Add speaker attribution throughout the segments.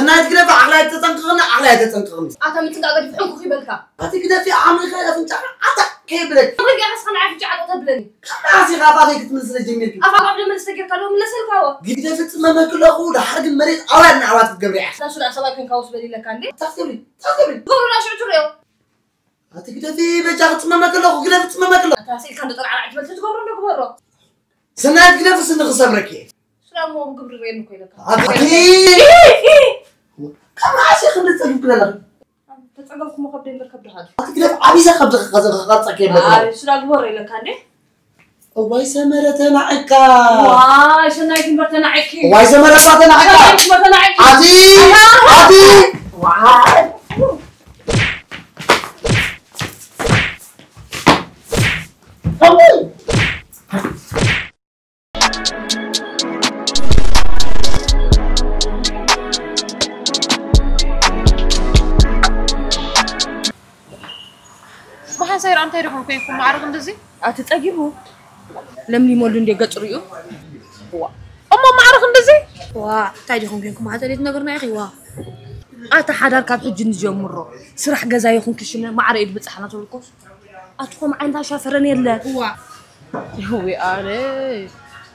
Speaker 1: نايت كده في عقلها تتنقغنا عقلها تتنقغني
Speaker 2: أنت متنقغ في حنكو في بالك
Speaker 1: أنت كده في عامل خير أنت عطا كيبلك
Speaker 2: رجع أصلا عارف جعل تبلني
Speaker 1: ناسي غاباتك تمثل جميلك
Speaker 2: أفا قبل ما نستجير كانوا من لسه الكوا
Speaker 1: كده في تمام كل أخوه حرق المريض أول نعوات الجبريع
Speaker 2: لا شو العصابة كان كاوس بدي لك عندي
Speaker 1: تختبري
Speaker 2: قولوا لا شو تريو
Speaker 1: أنت كده في بجاك تمام كل أخوه كده في تمام كل
Speaker 2: أنت هسيل كان طلع على عجبت تقولوا لك برا
Speaker 1: سنة كده في سنة خسرك
Speaker 2: شو مو قبل غير مكوي لك
Speaker 1: كم عاشي خلص تجيب كده لك
Speaker 2: تتعقبكم مخبرين بالكبر هذا
Speaker 1: أنت كده في عبيسة خبز كيبلك
Speaker 2: شو أقبل لك عندي
Speaker 1: واي سمرة نعكا
Speaker 2: واي شنايك مرتنا عكي
Speaker 1: واي سمرة نعكا
Speaker 2: مرتنا عكي
Speaker 1: عادي واي
Speaker 3: ما حصير أنت يروحون فيكم معرض مدزي؟
Speaker 2: أتتأجبوا لم يمولون دي قطريو
Speaker 3: أما معرض مدزي؟
Speaker 2: وا تايديكم فيكم هذا اللي تنقرنا يا أخي وا أتحضر كاب حج نجوم مرة سرح جزايكم كشنا ما عريد بتصحنا تقولكوس أتقوم عندها شافرني الله وا
Speaker 3: هوي أنا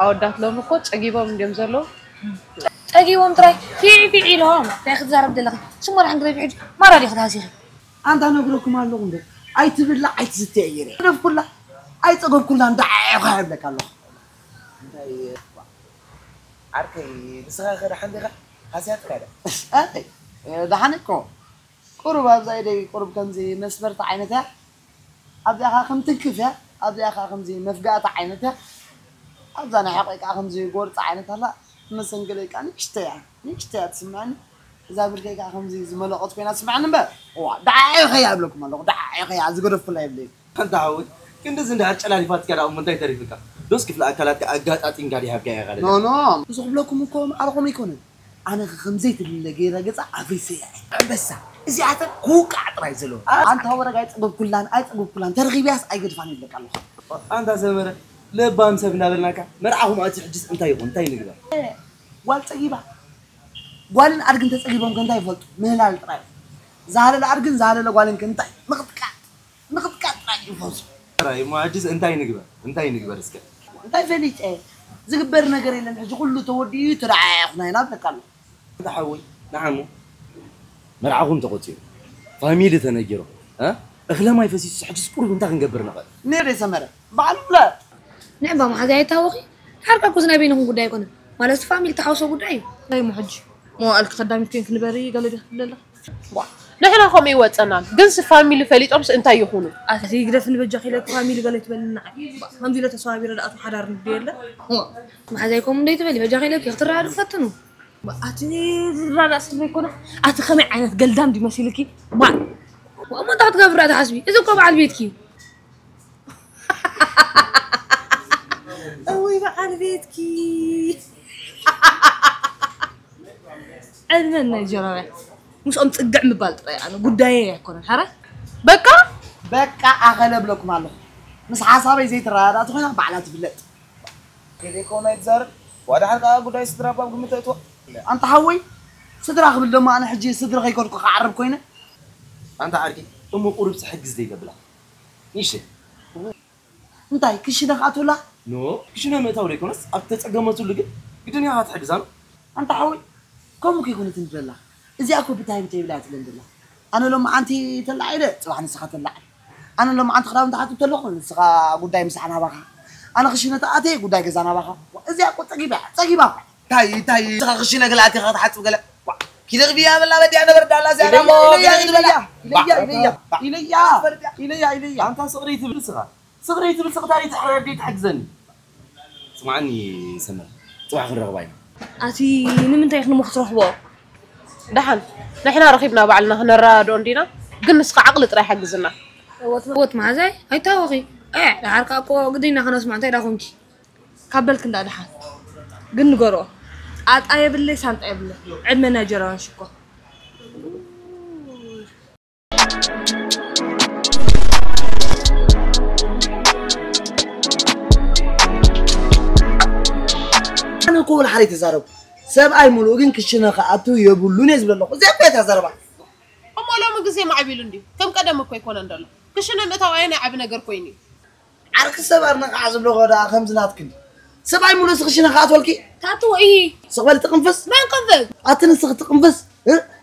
Speaker 3: أودات لهم كوتش أجيبهم من جمزلو
Speaker 2: أجيبهم ترى في عيلهم تاخذ زهرة بدلك ثم راح نقرب حج ما راح ياخذ هذه
Speaker 1: أنت أنا أقول لكم على اللغة أي تبلا أي تستعيري أنا في كلها أي تقول كلها أنت عيب لك الله
Speaker 4: أنت عارفة نسخة غير حندقة هسيات كذا
Speaker 1: أي ده حنكو قرب زي ده قرب كان زي مسبرة عينتها أبدأ أخاكم تكفى أبدأ أخاكم زي مفقعة عينتها أبدأ أنا حقيقة أخاكم زي قرص عينتها لا مثلا قليك أنا نشتاع تسمعني إذا برجع أخاكم زي زملاء فينا سمعنا بقى دعاء خياب لكم الله دعاء خياب زقرب في اللعب ليك
Speaker 4: أنت عود كنت زين ده هتشال على فات كذا أو من ده تعرفك دوس كيف الأكلات أجات أتين قاعد يحكي غالي
Speaker 1: نو بس لكم مكون أرقم يكونن أنا خمزيت اللي جيرا جت عفيسي بس إذا عتر كوك عطر يزلون أنت هو رجعت أبو كلان أبو كلان ترغي بياس أيقد فاني لك الله
Speaker 4: أنت زمرة لبان سبنا لناك مرعهم أتحجز أنت يقول أنت ينقدر
Speaker 1: قال تجيبها قال أرجن تجيبهم كنت يفلت مهلا التراي زهر الأرجن زهر القالين كنت نقد كات راجل فوز
Speaker 4: راي ما عجز أنت ينقدر اسكت
Speaker 1: أنت فليت إيه زقبر نجري لنا حج كله تودي ترعى خنا ينابك الله
Speaker 4: أنت حوي نعمو مرعهم تقطير فاميلي تنجرو ها أخلا ما يفسيس حجز كله أنت هنقبرنا قال
Speaker 1: نيري سمرة بعلم لا
Speaker 2: نعم ما حدا يتوقي حركة كوزنا بينهم قد يكون ما لست فاميل تحوسوا قد أي لا محج مو قالك خدامي فين نبري قال لي لا
Speaker 3: نحن خم يوتنا جنس فاميلي فليت أمس أنت يخونو
Speaker 2: أساسي قدرت نبجح لك فاميلي قال لي تبلنا الحمد لله تصابير رأت حرار ندير له ما حدا يكون ديت بلي بجح لك يختار عارف فتنو أتني رأس بيكون أتخمع عينت قلدام دي مسيلكي ما وما تحت قبر حسبي إذا كم على بيتكي أوي بقى على بيتكي أنا نجرا مش أنت قاعد مبالط يعني قدايه يكون حرة
Speaker 1: بكا أغلب لكم الله مس حسابي زي ترى لا تخونا بعلات بلد
Speaker 4: كذا كونه يتزار وهذا حلقة أقول لك صدر أبغى متى يتوه
Speaker 1: أنت حوي صدر أخبر لما أنا حجي صدر غيكون كعرب كوينة
Speaker 4: أنت عارف أمي قرب صحة جزدي قبله إيش
Speaker 1: أنت كيش دخلت ولا
Speaker 4: نو كيش نعمل توري كونس أبتت أجمعت ولا قد الدنيا هات حجزان
Speaker 1: أنت حوي كم ممكن يكون تنزل إذا أكو بتاعي بلاد لله أنا لما أنت تطلعي له صراحة نسخة تطلع أنا لما أنت خلاص أنت تطلع نسخة قداي مسحنا بقى أنا خشينا تأتي قداي جزانا بقى إذا أكو تجيبها تاي خشينا قلعتي خلاص حتى قلع كذا غبيها بالله بدي أنا برد الله زين إليا
Speaker 4: أنت صغريتي بالصغة تاني تحرر دي تحجزني سمعني سمر صباح الخير رغباين
Speaker 2: أتي من تايخ نمخصر حبا
Speaker 3: دحن نحن رخيبنا بعلنا هنرا دوندينا قنص عقل تراي حجزنا
Speaker 2: وات مع زي هاي تاوخي إيه حركة أكو قدينا خلاص معناتها راخونكي قبل كندا دحن قن قرو عاد أيه بالله سانت أيه بالله عدنا جران شكو
Speaker 1: أنا أقول حريت زارب سبعي ملوكين كشنا خاطو يبولون يزبل الله زي بيت زربا
Speaker 3: أما لو مجزي ما عبيلون دي كم قدام كوي كون عندنا كشنا متى وين عب نجار كويني
Speaker 1: عارك سبعنا عازب له غدا خمس ناتكن سبعي ملوك كشنا خاطو لكي
Speaker 2: تاتو إيه
Speaker 1: سقبل تقنفس
Speaker 2: ما نقفز
Speaker 1: أتنسق تقنفس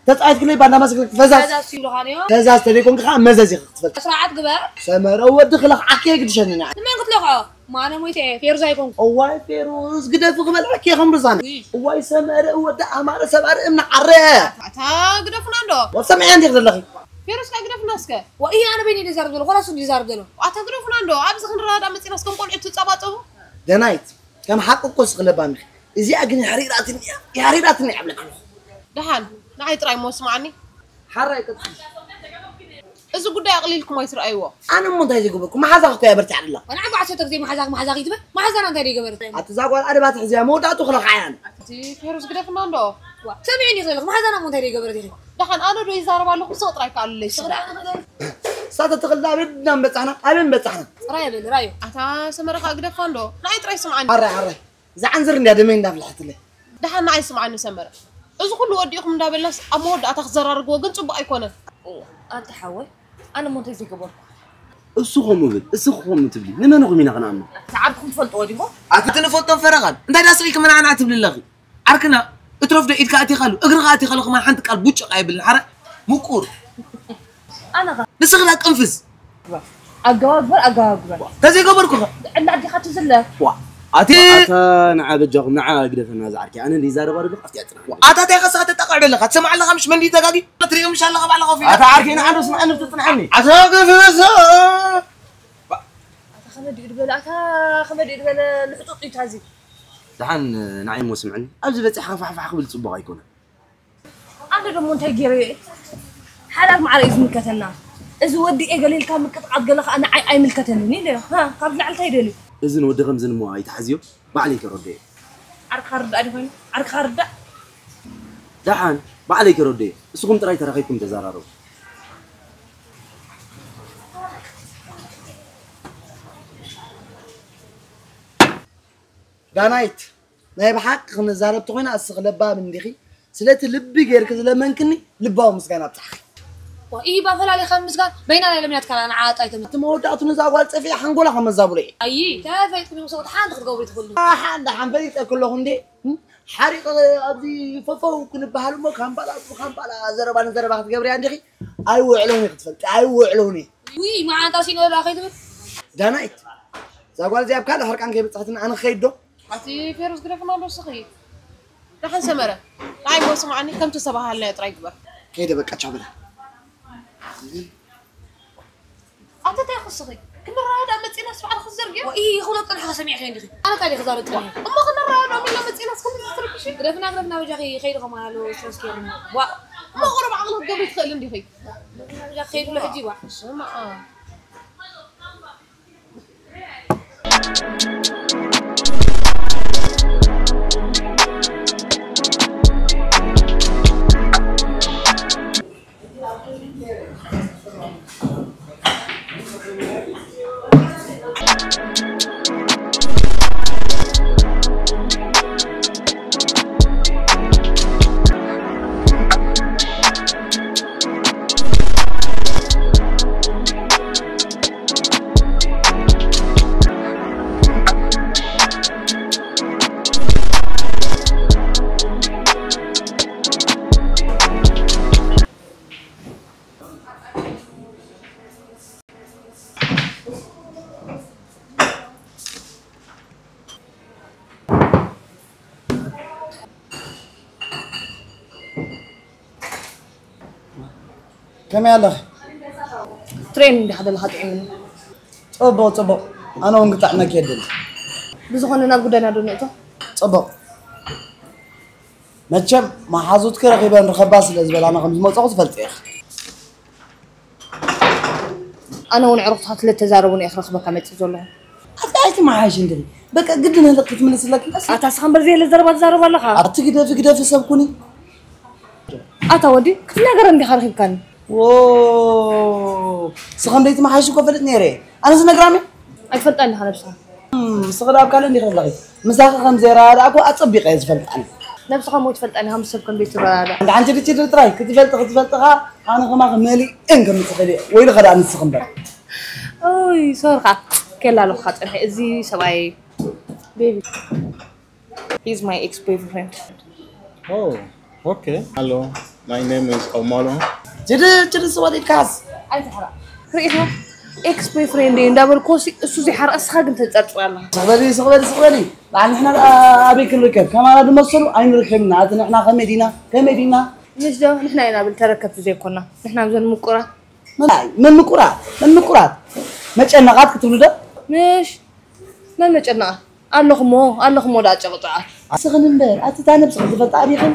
Speaker 1: تتعاد كلي بعد ما سكت فزاز
Speaker 2: هذا سيلو هانيو
Speaker 1: فزاز تريكم كخا مزازي خطفت
Speaker 2: سرعات قبل
Speaker 1: سمر أول دخل عكيه قد شننا
Speaker 2: ما قلت له ما أنا مويته فير زيكم
Speaker 1: أواي فيروز قد فقبل عكيه خمر زاني أواي سمر أول دعم على سبعة من عرّه
Speaker 3: تا قد فناندو
Speaker 1: وسمع عندي غير لغي
Speaker 3: فيروس كقد فناسك
Speaker 2: وإيه أنا بيني ديزارد له خلاص ديزارد له
Speaker 3: وأتا قد فناندو عبز خنراد أمتي ناس كم قول إنتو تصابطوا
Speaker 1: دنايت كم حق قص غلباني إذا أجني حريراتني يا حريراتني عملك له
Speaker 3: دحان نعي تراي موس معني
Speaker 1: حريك
Speaker 3: إذا قد أقليلكم ما يصير أيوة
Speaker 1: أنا منتهي جوبكم ما حدا أخويا برتي على الله
Speaker 2: أنا عم بعشتك زي ما حزاق يتبه ما حزان أنت اللي قبرت
Speaker 1: أتزاق ولا أربعة حزام مودا تخلق عيان
Speaker 3: تي فيروس قد فناندو
Speaker 2: سامعني خليك ما حزان أنت اللي قبرت
Speaker 3: دحان أنا دوي زارب على صوت رايك على ليش
Speaker 1: ساعة تغلى بدنا بتاعنا أبين بتاعنا
Speaker 2: رايو
Speaker 3: أتا سمرك قد فندو نعي تراي سمعني
Speaker 1: حري زعنزر إني أدمين دافع الحت له
Speaker 3: دحان نعي سمعني سمرة إذا كل وديكم دابل ناس أمود أتخزر أرجو جنت بأيقونة
Speaker 2: أنت حاول أنا منتهي قبر
Speaker 4: السخون مبد السخون متبلي لما نغمي نغنى
Speaker 2: تعرفكم فلتوا دي مو
Speaker 1: أكتنا فوتون فرغان أنت ناس ريك من أنا عاتب لله عركنا اترفد إيد كأتي خلو أجر كأتي خلو كمان حنتك البوتش قايب الحرق مكور
Speaker 2: أنا
Speaker 1: بس غلط أنفس
Speaker 2: أجاوب
Speaker 1: تزي قبركم
Speaker 2: عندي خاطر زلة
Speaker 1: أتي
Speaker 4: أتا نعاب الجغ نعا قدر في الناس عركي أنا اللي زارب أرجو أفتياتنا
Speaker 1: أتا تيغس تقعد لك تسمع لك مش من دي تقاقي تريهم إن شاء الله قبل غفير
Speaker 4: أتا عركي نعا نسمع أنه تتنعني
Speaker 1: أتا قفز
Speaker 2: خمد يقبل خمد يقبل الحطوط يتهزي
Speaker 4: دحان نعيم وسمعني أبزي بتي حفا قبل تصبغ يكون
Speaker 2: أنا دم منتهي جري حالك مع رئيس ملكتنا إذا ودي إيه قليل كان مكتقعد قال لك أنا أي ملكتني ليه ها قبل على تيدلي
Speaker 4: إذن ودي غمزن مو أي تحزيو بعليك ردي
Speaker 2: عرك خرد أنا فين عرك خرد
Speaker 4: دحان بعليك ردي سقوم تراي تراخيكم تزارارو
Speaker 1: دانايت نايب حق خن زارب تخوينا أسغلبها من دخي سلات اللب غير كذا لما نكني لبها ومسكانة بتاعي
Speaker 2: وإيه بقى فلا لي خمس قال بيننا لم يتكلم أنا عاد أيتم
Speaker 1: تموت أتنزع والت في حنقول خمس زابولي
Speaker 2: أيه تعرف كم صوت حان تقول تقول
Speaker 1: حان دحان فريق كلهم دي حريق أبدي ففو كن بحالهم كم بلا زربان تجبري عندي أي وعلوني خطفت أي وعلوني
Speaker 2: وي ما عاد أصير ولا خير
Speaker 1: دانايت زاقوال زي أبكار هركان جايب تحتنا أنا خيدو
Speaker 3: أتي فيروس قد فناندو صغير دحان سمرة نعي موس معني كم تصبها هلا تراي قبل
Speaker 1: كيدا بقى شابلا
Speaker 3: أنت تأخذ صغير كنا راد أمتي ناس فعل خزر جيم
Speaker 2: وإيه خلط أنا حاسمي خير دخي أنا تاني خزارة تاني
Speaker 3: أما كنا راد أمي لمتي ناس كم تسترك شيء
Speaker 2: رفنا وجهي خير غمالو شو سكير
Speaker 3: ما غرب عقلك قبل تخيل عندي خي
Speaker 2: وجه خير ولا حجي واحد
Speaker 3: سمع
Speaker 1: كم يلا
Speaker 2: ترين دي هذا اللي هتعمل
Speaker 1: صبو أنا ونقطعنا كيدل
Speaker 2: بزخون أنا قدنا دونيته
Speaker 1: صبو متشم ما حازوت كره غيبان رخباس الأزبال أنا خمس موت فلتيخ
Speaker 2: أنا ونعرفت هات للتزاربون يخرخ بك عم يتزولهم
Speaker 1: أنت ما عايش ندري بك قدنا لقيت من السلاك
Speaker 2: أتاس خمر زي اللي ضربت زارب ولا خا
Speaker 1: أرتقد في سبكوني
Speaker 2: أتا ودي كنا قرن خارخ كان
Speaker 1: واو سخن ديت ما عايش كفلت نيري أنا سنقرامي
Speaker 2: أفلت أنا بصراحة
Speaker 1: سخن أبكال اللي خلقي مساق خمسة راد أكو أتصبق يزفلت أنا
Speaker 2: نفسك موت فلت أنا هم سبكم بيترادا
Speaker 1: عند عن جدي تدري تراي كتفلتها أنا كمان مالي إنكم متخيلي وين غدا عن السخنبر
Speaker 2: أوي صراحة كلا لو خاطر إزي سواي baby he's my ex-boyfriend
Speaker 5: Oh, okay. Hello, my name is Omolo.
Speaker 1: جدي سوالي كاس
Speaker 2: عايز حرام رئيسنا ex-boyfriend إن دبل كوسي سوزي حر أسخاق أنت تأتوا الله
Speaker 1: صغيري لأن إحنا أبيك نركب كمان هذا مصر أين ركبنا عادنا إحنا كمدينة
Speaker 2: ليش ده نحن هنا بنتركب في زي كنا نحن بزن مقرة
Speaker 1: من مكرات ما تشأنا قاد كتولده
Speaker 2: مش ما نجنا الله دا جبطع
Speaker 1: سخن امبار أتتعنى بسخن تفلت أبيكن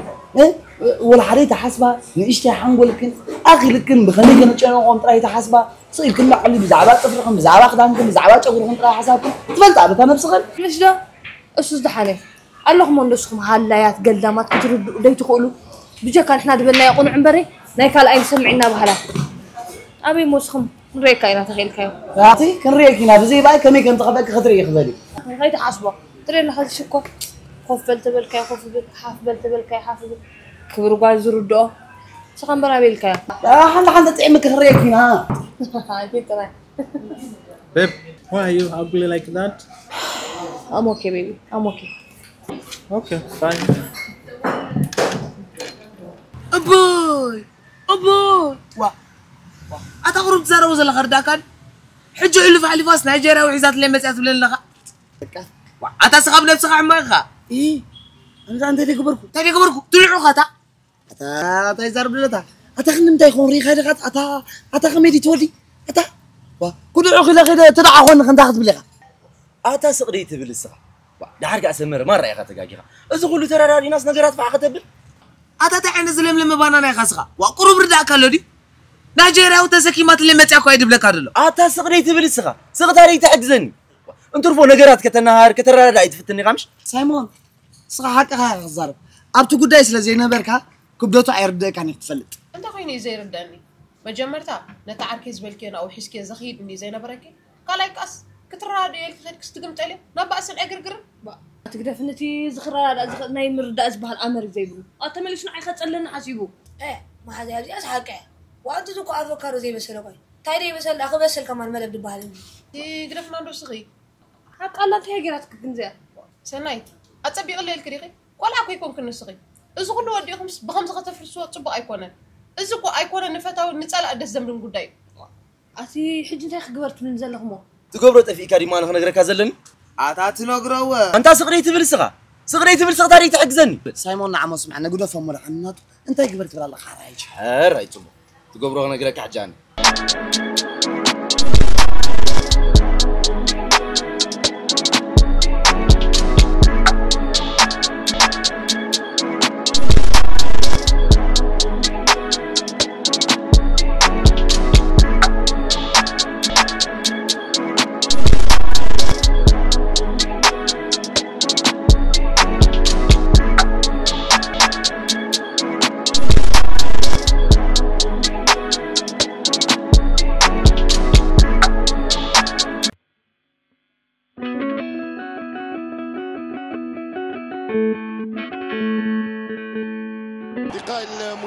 Speaker 1: ولا حريت حسبة نيشتي حنقولكن أخي لكن بخليك نتشأنا قوم تراي تحسبة صير كل معلي بزعبات تفرقن بزعبات خدامكن بزعبات شغلكن تراي حسابكن تفلت أبيكن بسخن
Speaker 2: ليش ده أسوس دحاني اللهم ندسكم هاللايات قدامات كتردوا دي تقولوا بجا كان إحنا دبلنا يقون عمبري نايكال أين سمعنا بهلا أبي مسخم ريكا إنا تخيل كيو
Speaker 1: يعطي كان ريكينا بزي باي كمي كان تخبك خطري يخبالي
Speaker 2: غايت حاسبة ترى اللي هذا شكو خوف بلتبلكاي حاف بلتبلكاي كبروا قاعد يزردوا سخن برا بيلكاي
Speaker 1: حنا تعمك ريكينا
Speaker 2: هاي ترى
Speaker 5: Babe, why are you ugly like that?
Speaker 2: I'm okay baby I'm okay
Speaker 5: Okay, fine.
Speaker 1: أبوي وا أتقرب زارة وزل خرداكن حجو إلو فعلي فاس نيجيريا وعزات اللي مسأت بلن لغا أتسخب نفسك عمّاها إيه أنا تاني كبركو تلعو خاطا أتا يزار بلتا أتا خنم تاي خون ريخا دغات أتا خميدي تودي أتا وا كل عقي لا تدعى خون خنداخت بلغا
Speaker 4: أتا سقري تبل السخ ده حرق أسمر مرة يا خاطر جاكيها إذا كله ترى ناس نجارات فعقتبل
Speaker 1: أتا تعين زلم لما بانا نخسخا وقرب ردا كلودي نيجيريا وتسكيمات اللي متأكو يدب لك هذا
Speaker 4: أتا سقري تبل السخ سق تاريخ تحجزني أنتوا رفوا نجارات كتنهار كترى رايت في التنغامش
Speaker 1: سايمون صح حقها غزار أبتو قداي سلازينا بركها كبدوتو عيردك كان يتفلت
Speaker 3: أنت خويني زي رداني ما جمرتها نتعركز بالكينا أو حسكي زخيد مني زي نبركي قالك أس كترى ديال خيرك استقمت عليه نبأ أسن أجرجر
Speaker 2: تقدر فنتي زخرا ناي مردا أزبه الأمر زي بلو أتملي شنو عيخت لنا حسيبو
Speaker 6: إيه ما هذا هذه أسحقه وأنت تقول أفكار زي بس لقاي تايري بس الأخ بس كمان ملب دبالين
Speaker 3: تقدر ما ندرس صغير
Speaker 2: حتى الله تهجرتك كنزة
Speaker 3: سناي أتصبي قليل الكريقي ولا أكو يكون كنا صغير إذا كله ودي بخمسة خطف السوق تبغى أيقونة إذا كو أيقونة نفتح ونسأل أدرس زمن قداي
Speaker 2: أتي حجة تاخ قبرت من زل غمو
Speaker 4: تقبروا تفي كريمان خنا غيرك هزلن
Speaker 1: عتات نقرأ
Speaker 4: أنت سقري تبل السخ تاريخ تحجزني
Speaker 1: سايمون نعم سمعنا قدوا فمر عنات أنت كبرت ولا الله خارج
Speaker 4: هراي تقبروا خنا غيرك حجاني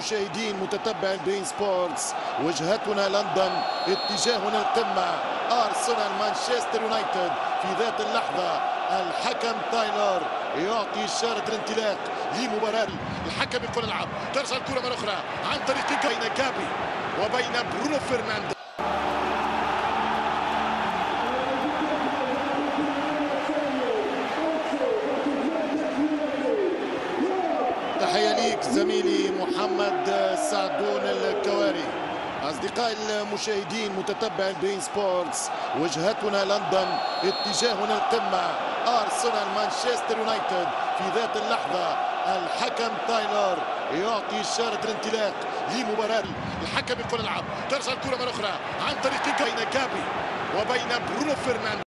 Speaker 7: المشاهدين متتبع بين سبورتس وجهتنا لندن اتجاهنا القمة أرسنال مانشستر يونايتد في ذات اللحظة الحكم تايلر يعطي إشارة الانطلاق لمباراة الحكم يقول العب ترجع الكرة مرة أخرى عن طريق بين جابي وبين برونو فرنانديز تحية ليك زميلي محمد سعدون الكواري. أصدقائي المشاهدين متتبع بين سبورتس وجهتنا لندن اتجاهنا القمة أرسنال مانشستر يونايتد في ذات اللحظة الحكم تايلر يعطي إشارة الانطلاق لمباراة الحكم يقول العب ترجع الكرة مرة أخرى عن طريق بين جابي وبين برونو فرنانديز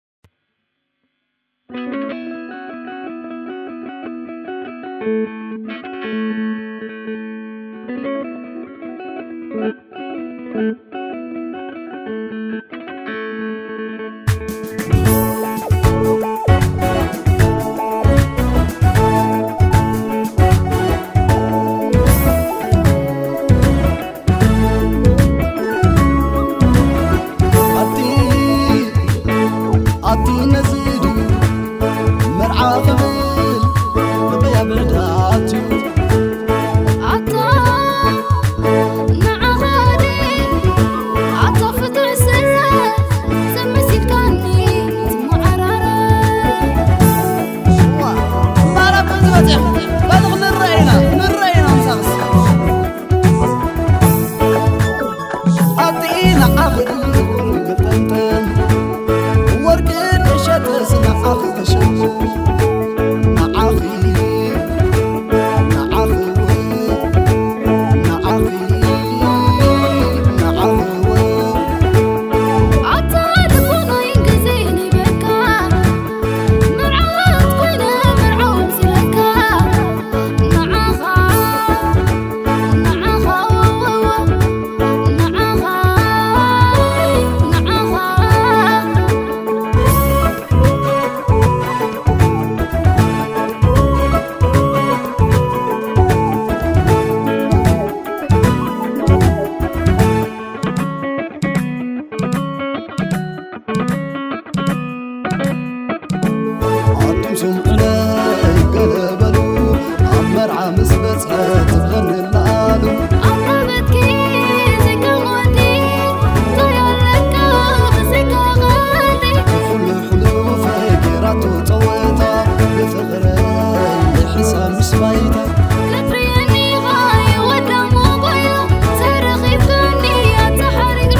Speaker 1: بايتا
Speaker 8: كتريني غاي ودمو بايلا ترغي فني تحرق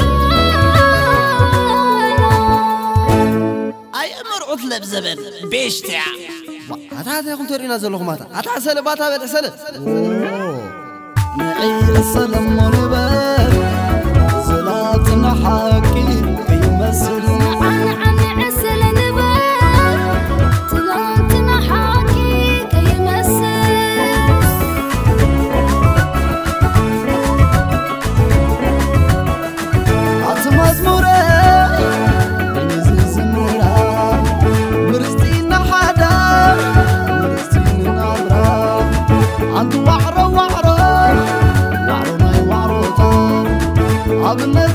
Speaker 1: أي مرعوت لبزبن بيشتع هذا يكون تورينا زلوخ ماتا هذا سلباتها بدأ سلب نعي السلام مربات زلاتنا حاكي يمثل
Speaker 8: عن عسل نبات زلاتنا حاكي كيمثل
Speaker 1: عطمات مرات بنزيز مرات مرستين حدا مرستين نادرة عنده وعرة وعرة وعرة ماي وعروتا عبنا